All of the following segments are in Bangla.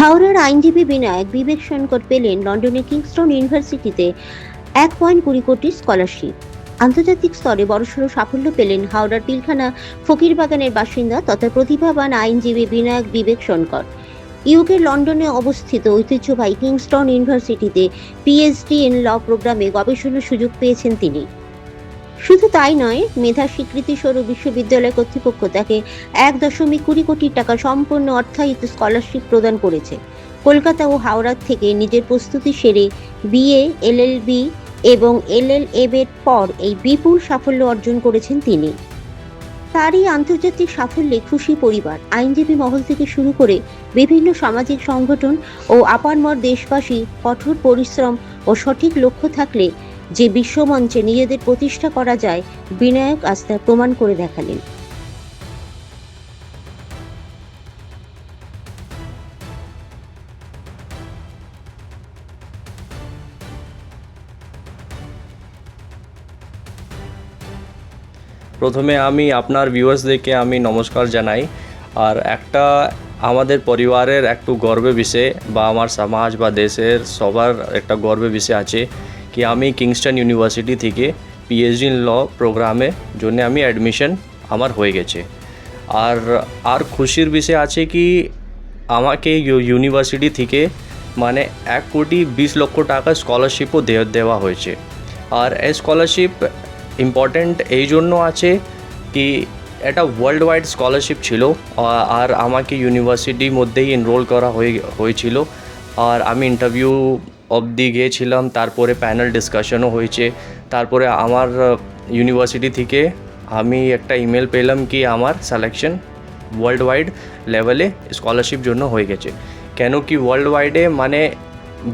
হাওড়ার আইনজীবী বিনায়ক বিবেক শঙ্কর পেলেন লন্ডনের কিংস্টন ইউনিভার্সিটিতে 1.20 কোটি স্কলারশিপ। আন্তর্জাতিক স্তরে বড়সড় সাফল্য পেলেন হাওড়ার পিলখানা ফকিরবাগানের বাসিন্দা তথা প্রতিভাবান আইনজীবী বিনায়ক বিবেক শঙ্কর। ইউকে লন্ডনে অবস্থিত ঐতিহ্যবাহী কিংস্টন ইউনিভার্সিটিতে পিএইচডি ইন ল প্রোগ্রামে গবেষণার সুযোগ পেয়েছেন তিনি। শুধু তাই নয়, মেধা স্বীকৃতি স্বরূপ বিশ্ববিদ্যালয় কর্তৃপক্ষ তাকে 1.20 কোটি টাকা সম্পূর্ণ অর্থায়িত স্কলারশিপ প্রদান করেছে। কলকাতা ও হাওড়া থেকে নিজের প্রস্তুতি সেরে বিএ, এলএলবি এবং এলএলএম এর পর এই বিপুল সাফল্য অর্জন করেছেন তিনি। তারই আন্তর্জাতিক সাফল্যে খুশি পরিবার, আইনজীবী মহল থেকে শুরু করে বিভিন্ন সামাজিক সংগঠন ও আপামর দেশবাসী। কঠোর পরিশ্রম ও সঠিক লক্ষ্য থাকলে যে বিশ্বমঞ্চে নিজেদের প্রতিষ্ঠা করা যায়, বিনায়ক আজ তা প্রমাণ করে দেখালেন। প্রথমে আমি আপনার ভিউয়ার্সদেরকে আমি নমস্কার জানাই। আর একটা আমাদের পরিবারের একটু গর্বের বিষয় বা আমার সমাজ বা দেশের সবার একটা গর্বের বিষয় আছে কি আমি কিংস্টন ইউনিভার্সিটি থেকে পিএইচডি ইন ল প্রোগ্রামের জন্য আমি অ্যাডমিশন আমার হয়ে গেছে। আর খুশির বিষয় আছে কি আমাকে ইউনিভার্সিটি থেকে মানে 1,20,00,000 টাকা স্কলারশিপও দেওয়া হয়েছে। আর এই স্কলারশিপ ইম্পর্ট্যান্ট এই জন্য আছে কি এটা ওয়ার্ল্ড ওয়াইড স্কলারশিপ ছিল আর আমাকে ইউনিভার্সিটির মধ্যেই এনরোল করা হয়েছিল। আর আমি ইন্টারভিউ অবধি গিয়েছিলাম, তারপরে প্যানেল ডিসকাশনও হয়েছে। তারপরে আমার ইউনিভার্সিটি থেকে আমি একটা ইমেল পেলাম কি আমার সিলেকশন ওয়ার্ল্ড ওয়াইড লেভেলে স্কলারশিপ জন্য হয়ে গেছে। কেন কি ওয়ার্ল্ড ওয়াইডে মানে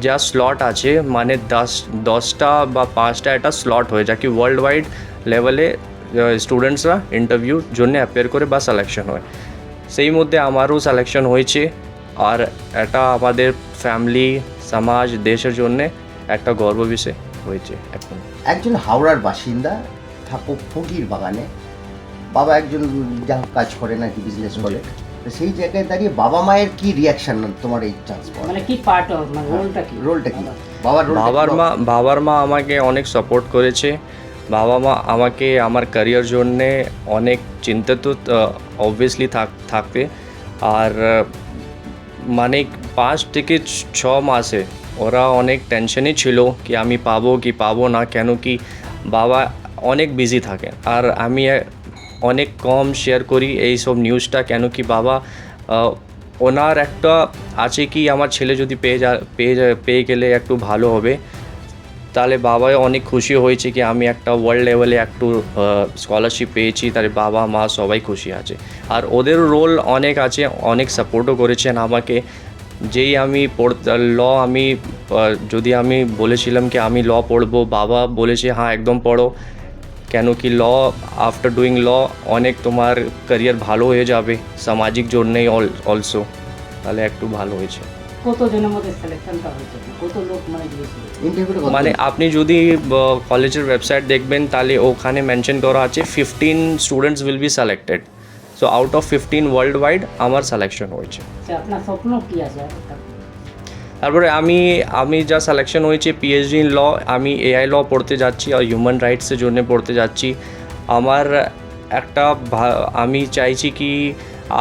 যা স্লট আছে মানে 10টা বা 5টা এটা স্লট হয়ে যায় কি ওয়ার্ল্ড ওয়াইড লেভেলে স্টুডেন্টসরা ইন্টারভিউর জন্য অ্যাপিয়ার করে বা সিলেকশন হয়। সেই মধ্যে আমারও সিলেকশন হয়েছে। আর এটা আমাদের ফ্যামিলি, সমাজ, দেশের জন্য একটা গর্ব বিষয় হয়েছে। এখন একজন হাওড়ার বাসিন্দা, থাকো ফকিরবাগানে, বাবা একজন যা কাজ করে নাকি বিজনেস করে, তো সেই জায়গায় দাঁড়িয়ে বাবা মায়ের কি রিয়াকশন তোমার এই চান্স পাওয়া, মানে কি পার্ট অফ মানে রোলটা কি বাবার মা আমাকে অনেক সাপোর্ট করেছে। বাবা মা আমাকে আমার ক্যারিয়ার জন্যে অনেক চিন্তিত অবভিয়াসলি থাকতে। আর মানে 5 থেকে 6 মাসে ওরা অনেক টেনশনই ছিল কি আমি পাবো কি পাবো না, কেন কি বাবা অনেক বিজি থাকে আর আমি অনেক কম শেয়ার করি এই সব নিউজটা। কেন কি বাবা ওনার একটা আছে কি আমার ছেলে যদি পেয়ে গেলে একটু ভালো হবে, তাহলে বাবা অনেক খুশি হয়েছে কি আমি একটা ওয়ার্ল্ড লেভেলে একটু স্কলারশিপ পেয়েছি, তাহলে বাবা মা সবাই খুশি আছে। আর ওদের রোল অনেক আছে, অনেক সাপোর্টও করেছেন আমাকে। যেই আমি যদি আমি বলেছিলাম কি আমি ল পড়বো, বাবা বলেছে হ্যাঁ একদম পড়ো, কেন কি ল আফটার ডুইং ল অনেক তোমার ক্যারিয়ার ভালো হয়ে যাবে সামাজিক জন্যেই অলসো, তাহলে একটু ভালো হয়েছে। কতজনের মধ্যে সিলেকশনটা হয়েছে, কত লোক মানে দিয়েছিল? মানে আপনি যদি কলেজের ওয়েবসাইট দেখবেন তাহলে ওখানে মেনশন করা আছে 15 students will be selected. So out of 15 world wide আমার সিলেকশন হয়েছে। আপনার স্বপ্ন কি আছে? তারপরে আমি যা সিলেকশন হয়েছে পিএইচডি ইন ল, আমি এআই ল পড়তে যাচ্ছি আর হিউম্যান রাইটসের জন্য পড়তে যাচ্ছি। আমার আমি চাইছি কি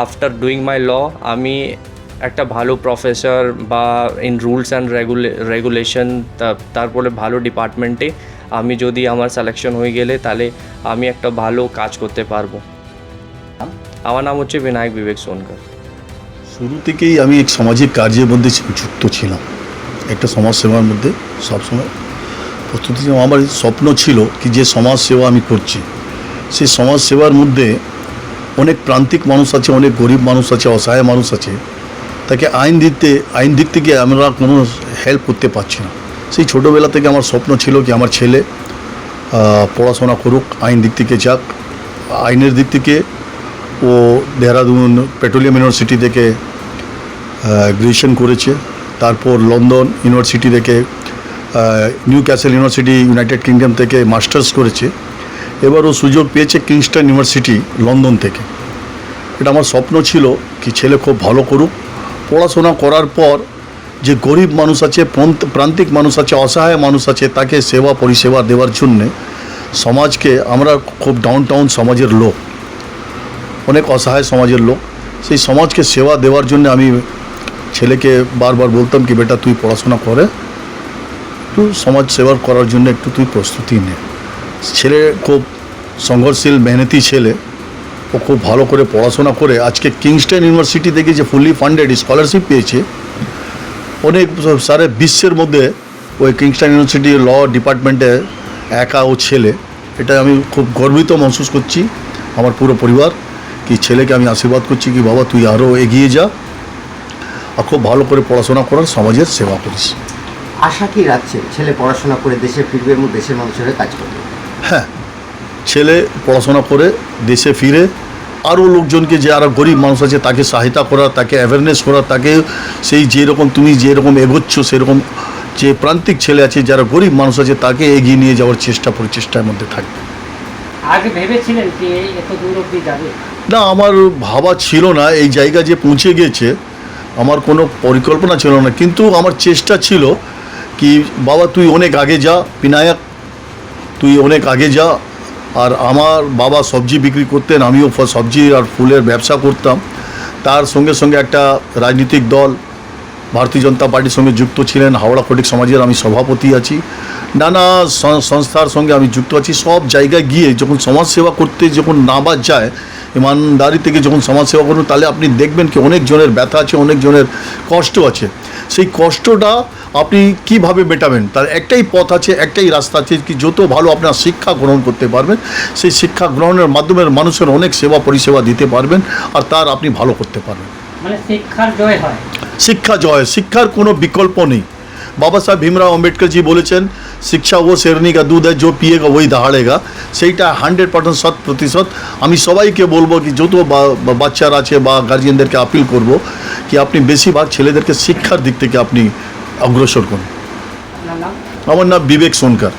আফটার ডুইং মাই ল আমি একটা ভালো প্রফেসর বা ইন রুলস অ্যান্ড রেগুলেশন, তারপরে ভালো ডিপার্টমেন্টে আমি যদি আমার সিলেকশন হয়ে গেলে তাহলে আমি একটা ভালো কাজ করতে পারবো। আমার নাম হচ্ছে বিনায়ক বিবেক সোনকর। শুরু থেকেই আমি এক সামাজিক কার্যের মধ্যে যুক্ত ছিলাম, একটা সমাজ সেবার মধ্যে সবসময় প্রস্তুতি। আমার স্বপ্ন ছিল কি যে সমাজ সেবা আমি করছি, সেই সমাজ সেবার মধ্যে অনেক প্রান্তিক মানুষ আছে, অনেক গরিব মানুষ আছে, অসহায় মানুষ আছে, তাকে আইন দিক থেকে আমরা কোনো হেল্প করতে পারছি না। সেই ছোটোবেলা থেকে আমার স্বপ্ন ছিল কি আমার ছেলে পড়াশোনা করুক, আইন দিক থেকে যাক। আইনের দিক থেকে ও দেহরাদুন পেট্রোলিয়াম ইউনিভার্সিটি থেকে গ্র্যাজুয়েশন করেছে, তারপর লন্ডন ইউনিভার্সিটি থেকে new castle university United kingdom থেকে মাস্টার্স করেছে। এবার ও সুযোগ পেয়েছে কিংস্টন ইউনিভার্সিটি লন্ডন থেকে। এটা আমার স্বপ্ন ছিল কি ছেলে খুব ভালো করুক, পড়াশোনা করার পর যে গরিব মানুষ আছে, প্রান্তিক মানুষ আছে, অসহায় মানুষ আছে, তাকে সেবা পরিষেবা দেওয়ার জন্যে সমাজকে, আমরা খুব ডাউন সমাজের লোক, অনেক অসহায় সমাজের লোক, সেই সমাজকে সেবা দেওয়ার জন্য আমি ছেলেকে বারবার বলতাম কি বেটা তুই পড়াশোনা করে একটু সমাজ সেবা করার জন্য একটু তুই প্রস্তুতি নে। ছেলে খুব সংঘর্ষশীল মেহনতি ছেলে, ও খুব ভালো করে পড়াশোনা করে আজকে কিংস্টন ইউনিভার্সিটি থেকে যে ফুললি ফান্ডেড স্কলারশিপ পেয়েছে, অনেক সারা বিশ্বের মধ্যে ওই কিংস্টন ইউনিভার্সিটি ল ডিপার্টমেন্টে একা ও ছেলে, এটা আমি খুব গর্বিত মহসুস করছি। আমার পুরো পরিবার কি ছেলেকে আমি আশীর্বাদ করছি কি বাবা তুই আরও এগিয়ে যা আর খুব ভালো করে পড়াশোনা করার সমাজের সেবা করিস। আশা কি রাখছে ছেলে পড়াশোনা করে দেশে ফিরবে এবং দেশের মানুষের হয়ে কাজ করবে? হ্যাঁ, ছেলে পড়াশোনা করে দেশে ফিরে আরও লোকজনকে, যে আরও গরিব মানুষ আছে তাকে সহায়তা করা, তাকে অ্যাওয়ারনেস করা, তাকে সেই যেরকম তুমি যেরকম এগোচ্ছ সেরকম যে প্রান্তিক ছেলে আছে যারা গরিব মানুষ আছে তাকে এগিয়ে নিয়ে যাওয়ার প্রচেষ্টার মধ্যে থাকবে। আগে ভেবেছিলেন কি এত দূর অবধি যাবে? না, আমার ভাবা ছিল না, এই জায়গা যে পৌঁছে গেছে আমার কোনো পরিকল্পনা ছিল না, কিন্তু আমার চেষ্টা ছিল কি বাবা তুই অনেক আগে যা বিনায়ক, তুই অনেক আগে যা। আর আমার বাবা সবজি বিক্রি করতেন, আমিও সবজি আর ফুলের ব্যবসা করতাম। তার সঙ্গে সঙ্গে একটা রাজনৈতিক দল ভারতীয় জনতা পার্টির সঙ্গে যুক্ত ছিলেন, হাওড়া ফটিক সমাজের আমি সভাপতি আছি, নানা সংস্থার সঙ্গে আমি যুক্ত আছি। সব জায়গায় গিয়ে যখন সমাজসেবা করতে যখন নামাজ যায়, ইমানদারি থেকে যখন সমাজসেবা করবেন তাহলে আপনি দেখবেন কি অনেক জনের ব্যথা আছে, অনেক জনের কষ্ট আছে। সেই কষ্টটা আপনি কিভাবে মেটাবেন তার একটাই পথ আছে, একটাই রাস্তা আছে কি যত ভালো আপনার শিক্ষা গ্রহণ করতে পারবেন, সেই শিক্ষা গ্রহণের মাধ্যমে মানুষের অনেক সেবা পরিষেবা দিতে পারবেন আর তার আপনি ভালো করতে পারবেন। মানে শিক্ষার জয় হয়। শিক্ষা জয়, শিক্ষার কোনো বিকল্প নেই। বাবা সাহেব ভীমরাও আম্বেদকর জি বলেছেন শিক্ষা ও শেরনি কা দুধ হয়, যে পিয়েগা ওই দাঁড়ালেগা। সেইটা 100% 100%। আমি সবাইকে বলবো কি যত বাচ্চারা আছে বা গার্জিয়ানদেরকে আপিল করব কি আপনি বেশিরভাগ ছেলেদেরকে শিক্ষার দিক থেকে আপনি অগ্রসর করুন। আপনার নাম? আমার নাম বিবেক সোনকার।